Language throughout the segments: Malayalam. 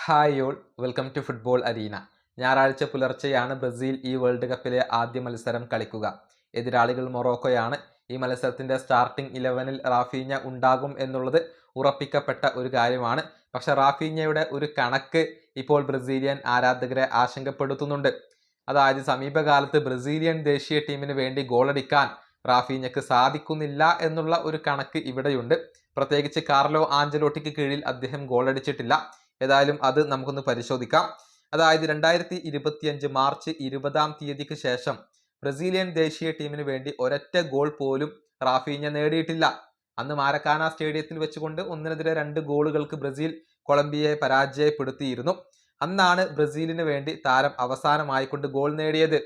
Hi all, welcome to football arena. ഞായറാഴ്ച പുലർച്ചെയാണ് ബ്രസീൽ ഈ വേൾഡ് കപ്പിലെ ആദ്യ മത്സരം കളിക്കുക. എതിരാളികൾ മൊറോക്കോയാണ്. ഈ മത്സരത്തിന്റെ സ്റ്റാർട്ടിംഗ് 11-ൽ റാഫീഞ്ഞ ഉണ്ടാകും എന്നുള്ളത് ഉറപ്പിക്കപ്പെട്ട ഒരു കാര്യമാണ്. പക്ഷെ റാഫീഞ്ഞയുടെ ഒരു കണക്ക് ഇപ്പോൾ ബ്രസീലിയൻ ആരാധകരെ ആശങ്കപ്പെടുത്തുന്നുണ്ട്. അതായത് സമീപകാലത്ത് ബ്രസീലിയൻ ദേശീയ ടീമിന് വേണ്ടി ഗോളടിക്കാൻ റാഫീഞ്ഞക്ക് സാധിക്കുന്നില്ല എന്നുള്ള ഒരു കണക്ക് ഇവിടെയുണ്ട്. പ്രത്യേകിച്ച് കാർലോ ആഞ്ചലോട്ടിക്ക് കീഴിൽ അദ്ദേഹം ഗോളടിച്ചിട്ടില്ല. ഏതായാലും അത് നമുക്കൊന്ന് പരിശോധിക്കാം. അതായത് 2025 മാർച്ച് 20 ശേഷം ബ്രസീലിയൻ ദേശീയ ടീമിന് വേണ്ടി ഒരൊറ്റ ഗോൾ പോലും റാഫീഞ്ഞ നേടിയിട്ടില്ല. അന്ന് മാരക്കാന സ്റ്റേഡിയത്തിൽ വെച്ചുകൊണ്ട് 1-2 ഗോളുകൾക്ക് ബ്രസീൽ കൊളംബിയയെ പരാജയപ്പെടുത്തിയിരുന്നു. അന്നാണ് ബ്രസീലിന് വേണ്ടി താരം അവസാനമായിക്കൊണ്ട് ഗോൾ നേടിയത്.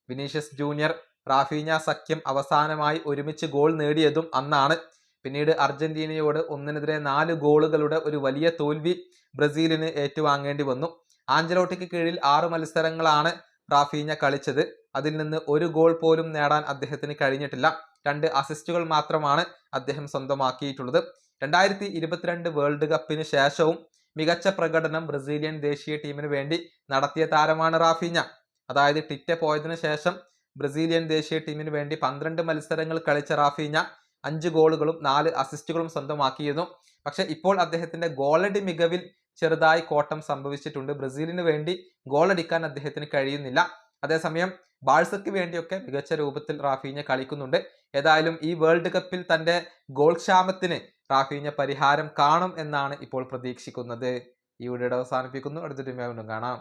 വിനീഷ്യസ് ജൂനിയർ റാഫീഞ്ഞ സഖ്യം അവസാനമായി ഒരുമിച്ച് ഗോൾ നേടിയതും അന്നാണ്. പിന്നീട് അർജന്റീനയോട് 1-4 ഗോളുകളുടെ ഒരു വലിയ തോൽവി ബ്രസീലിന് ഏറ്റുവാങ്ങേണ്ടി വന്നു. ആഞ്ചലോട്ടിക്ക് കീഴിൽ 6 മത്സരങ്ങളാണ് റാഫീഞ്ഞ കളിച്ചത്. അതിൽ നിന്ന് ഒരു ഗോൾ പോലും നേടാൻ അദ്ദേഹത്തിന് കഴിഞ്ഞിട്ടില്ല. 2 അസിസ്റ്റുകൾ മാത്രമാണ് അദ്ദേഹം സ്വന്തമാക്കിയിട്ടുള്ളത്. 2022 വേൾഡ് കപ്പിന് ശേഷവും മികച്ച പ്രകടനം ബ്രസീലിയൻ ദേശീയ ടീമിന് വേണ്ടി നടത്തിയ താരമാണ് റാഫീഞ്ഞ. അതായത് ടിറ്റ പോയതിനു ശേഷം ബ്രസീലിയൻ ദേശീയ ടീമിന് വേണ്ടി 12 മത്സരങ്ങൾ കളിച്ച റാഫീഞ്ഞ 5 ഗോളുകളും 4 അസിസ്റ്റുകളും സ്വന്തമാക്കിയിരുന്നു. പക്ഷെ ഇപ്പോൾ അദ്ദേഹത്തിന്റെ ഗോളടി മികവിൽ ചെറുതായി കോട്ടം സംഭവിച്ചിട്ടുണ്ട്. ബ്രസീലിന് വേണ്ടി ഗോളടിക്കാൻ അദ്ദേഹത്തിന് കഴിയുന്നില്ല. അതേസമയം ബാഴ്സയ്ക്ക് വേണ്ടിയൊക്കെ മികച്ച രൂപത്തിൽ റാഫീഞ്ഞ കളിക്കുന്നുണ്ട്. ഏതായാലും ഈ വേൾഡ് കപ്പിൽ തന്റെ ഗോൾ ക്ഷാമത്തിന് റാഫീഞ്ഞ പരിഹാരം കാണും എന്നാണ് ഇപ്പോൾ പ്രതീക്ഷിക്കുന്നത്. ഈ വീഡിയോ അവസാനിപ്പിക്കുന്നു. അടുത്ത ടീം വീണ്ടും കാണാം.